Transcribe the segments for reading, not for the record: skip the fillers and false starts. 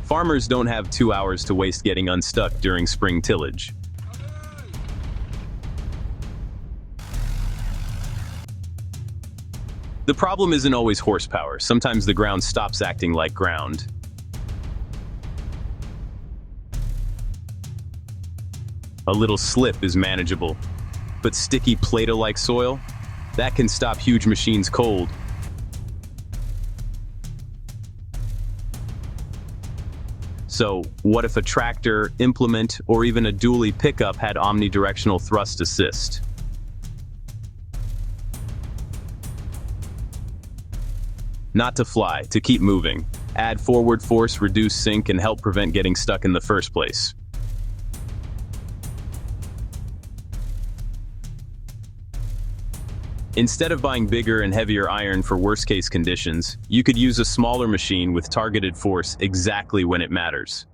Farmers don't have 2 hours to waste getting unstuck during spring tillage. The problem isn't always horsepower. Sometimes the ground stops acting like ground. A little slip is manageable, but sticky Play-Doh-like soil? That can stop huge machines cold. So, what if a tractor, implement, or even a dually pickup had omnidirectional thrust assist? Not to fly, to keep moving. Add forward force, reduce sink, and help prevent getting stuck in the first place. Instead of buying bigger and heavier iron for worst-case conditions, you could use a smaller machine with targeted force exactly when it matters.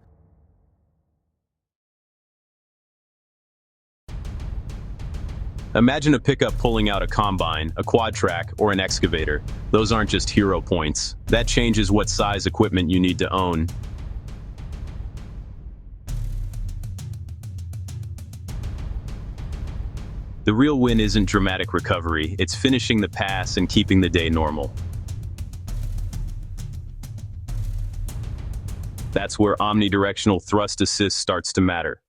Imagine a pickup pulling out a combine, a quad track, or an excavator. Those aren't just hero points. That changes what size equipment you need to own. The real win isn't dramatic recovery, it's finishing the pass and keeping the day normal. That's where omnidirectional thrust assist starts to matter.